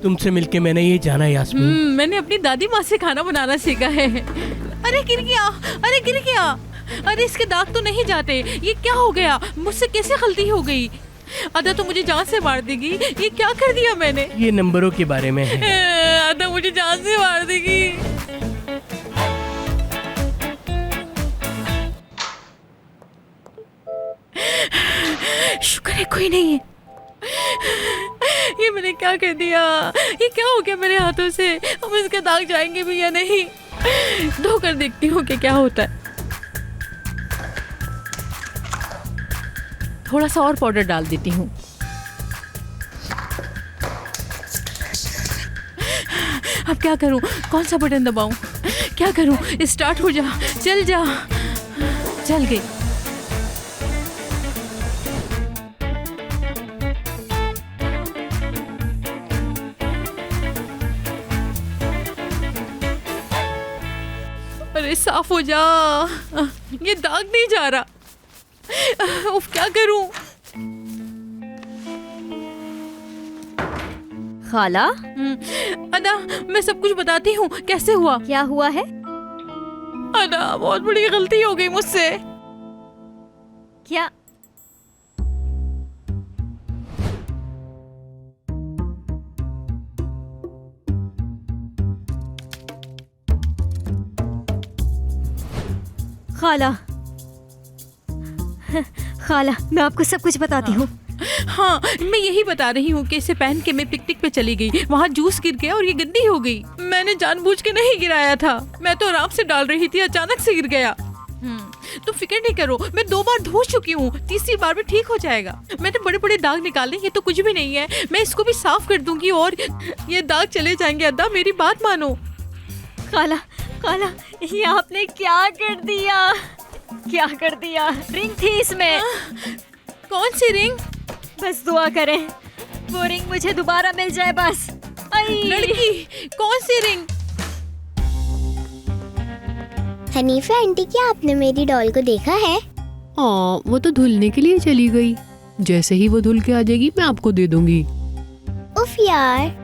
तुमसे मिलके मैंने ये जाना यास्मीन। मैंने अपनी दादी माँ से खाना बनाना सीखा है। अरे गिर गया, अरे गिर गया। अरे इसके दाग तो नहीं जाते, ये क्या हो गया? मुझसे कैसे गलती हो गई? अदा तो मुझे जान से मार देगी। ये क्या कर दिया मैंने? ये नंबरों के बारे में है। अदा मुझे जान से मार देगी। शुक्र है कोई नहीं है। ये मैंने क्या कर दिया? ये क्या हो गया मेरे हाथों से? अब इसके दाग जाएंगे भी या नहीं? धोकर देखती हूँ कि क्या होता है। थोड़ा सा और पाउडर डाल देती हूँ। अब क्या करूँ? कौन सा बटन दबाऊं? क्या करूँ? स्टार्ट हो जा, चल जा। चल गई। अरे साफ हो जा, ये दाग नहीं जा रहा। उफ, क्या करूं? खाला, अदा मैं सब कुछ बताती हूँ। कैसे हुआ? क्या हुआ है? अदा बहुत बड़ी गलती हो गई मुझसे। क्या? खाला, खाला, मैं आपको सब कुछ बताती हूँ। हाँ, मैं यही बता रही हूँ कि इसे पहन के मैं पिकनिक पे चली गई। वहाँ जूस गिर गया और ये गंदी हो गई। मैंने जानबूझ के नहीं गिराया था, मैं तो आराम से डाल रही थी, अचानक से गिर गया। तो फिक्र नहीं करो, मैं 2 बार धो चुकी हूँ, तीसरी बार में ठीक हो जाएगा। मैंने बड़े बड़े दाग निकाले, ये तो कुछ भी नहीं है। मैं इसको भी साफ कर दूंगी और ये दाग चले जाएंगे। अदा मेरी बात मानो। खाला, खाला, ये आपने क्या कर दिया? क्या कर दिया? रिंग थी इसमें। कौन सी रिंग? बस दुआ करें वो रिंग मुझे दोबारा मिल जाए बस। आई लड़की, कौन सी रिंग? हनीफा आंटी, क्या आपने मेरी डॉल को देखा है? हाँ, वो तो धुलने के लिए चली गई। जैसे ही वो धुल के आ जाएगी मैं आपको दे दूंगी। उफ यार।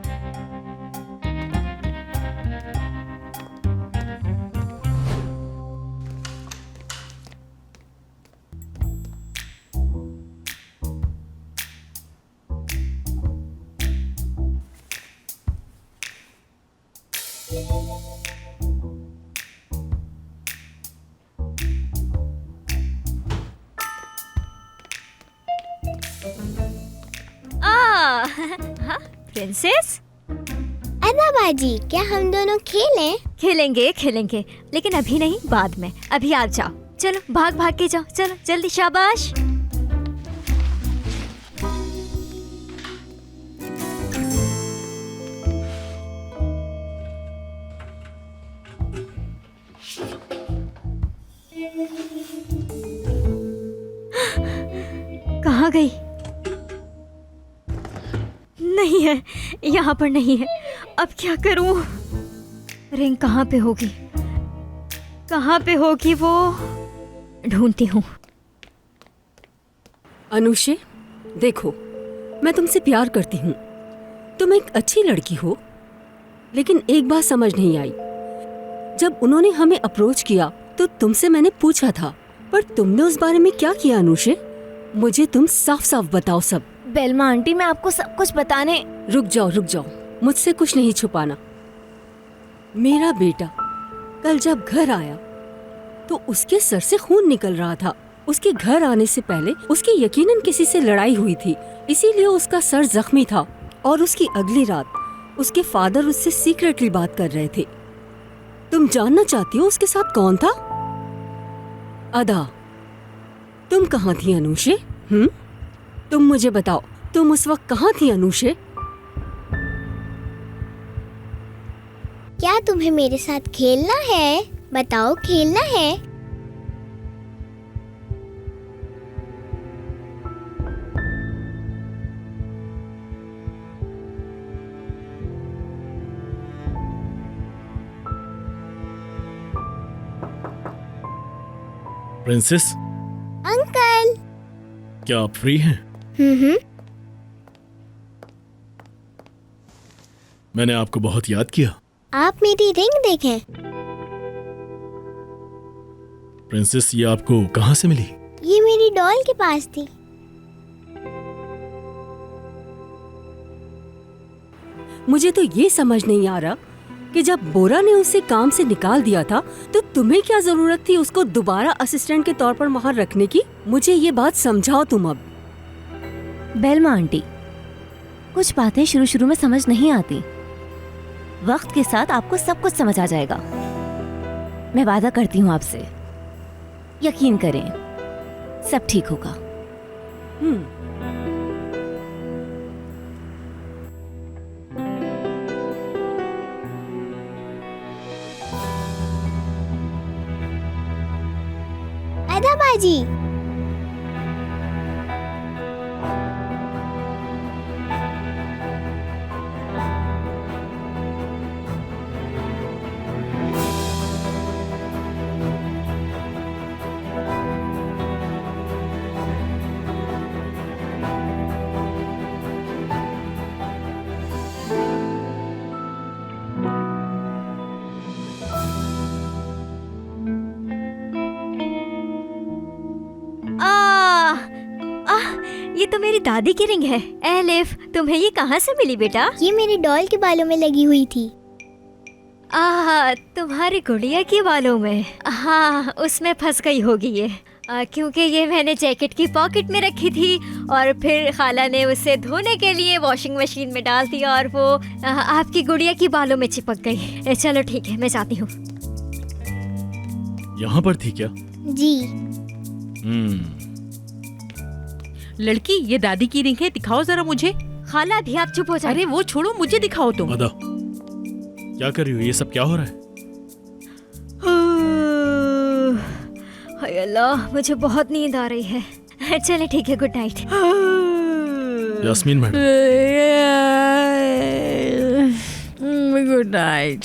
हाँ, प्रिंसेस। अदा बाजी, क्या हम दोनों खेलें? खेलेंगे, खेलेंगे, लेकिन अभी नहीं, बाद में। अभी आ जाओ, चलो भाग भाग के जाओ, चलो जल्दी, शाबाश। कहाँ गई? नहीं है, यहाँ पर नहीं है। अब क्या करूं? रिंग कहाँ पे होगी? कहाँ पे होगी वो? ढूंढती हूँ। अनुषे, देखो, मैं तुमसे प्यार करती हूँ। तुम एक अच्छी लड़की हो, लेकिन एक बात समझ नहीं आई। जब उन्होंने हमें अप्रोच किया तो तुमसे मैंने पूछा था, पर तुमने उस बारे में क्या किया? अनुषे, मुझे तुम साफ साफ बताओ सब। बेलमा आंटी, मैं आपको सब कुछ बताने। रुक जाओ, रुक जाओ, मुझसे कुछ नहीं छुपाना। मेरा बेटा कल जब घर आया तो उसके सर से खून निकल रहा था। उसके घर आने से पहले उसकी यकीनन किसी से लड़ाई हुई थी, इसीलिए उसका सर जख्मी था। और उसकी अगली रात उसके फादर उससे सीक्रेटली बात कर रहे थे। तुम जानना चाहती हो उसके साथ कौन था? अदा, तुम कहाँ थी अनुषे? तुम मुझे बताओ, तुम उस वक्त कहाँ थी अनुषे? क्या तुम्हें मेरे साथ खेलना है? बताओ, खेलना है? Princess, uncle. क्या आप फ्री हैं? मैंने आपको बहुत याद किया। आप मेरी रिंग देखें। प्रिंसेस, ये आपको कहाँ से मिली? ये मेरी डॉल के पास थी। मुझे तो ये समझ नहीं आ रहा कि जब बोरा ने उसे काम से निकाल दिया था तो तुम्हें क्या जरूरत थी उसको दोबारा असिस्टेंट के तौर पर वहाँ रखने की? मुझे ये बात समझाओ तुम अब। बेलमा आंटी, कुछ बातें शुरू शुरू में समझ नहीं आती, वक्त के साथ आपको सब कुछ समझ आ जाएगा। मैं वादा करती हूँ आपसे, यकीन करें, सब ठीक होगा। अदा बाजी, ये तो मेरी दादी की रिंग है। एलिफ, तुम्हें ये कहाँ से मिली बेटा? ये मेरी डॉल के बालों में लगी हुई थी। तुम्हारी गुड़िया के बालों में? हाँ, उसमें फंस गई होगी ये। क्योंकि ये मैंने जैकेट की पॉकेट में रखी थी और फिर खाला ने उसे धोने के लिए वॉशिंग मशीन में डाल दिया और वो आपकी गुड़िया की बालों में चिपक गई। चलो ठीक है, मैं जाती हूँ। यहाँ पर थी क्या? जी। लड़की, ये दादी की रिंग है, दिखाओ जरा मुझे। खाला भी आप चुप हो जाए। अरे वो छोड़ो, मुझे दिखाओ तुम। अदा, क्या कर रही हो? ये सब क्या हो रहा है? हाय अल्लाह, मुझे बहुत नींद आ रही है। चले ठीक है, good night. Yasmeen madam, good night.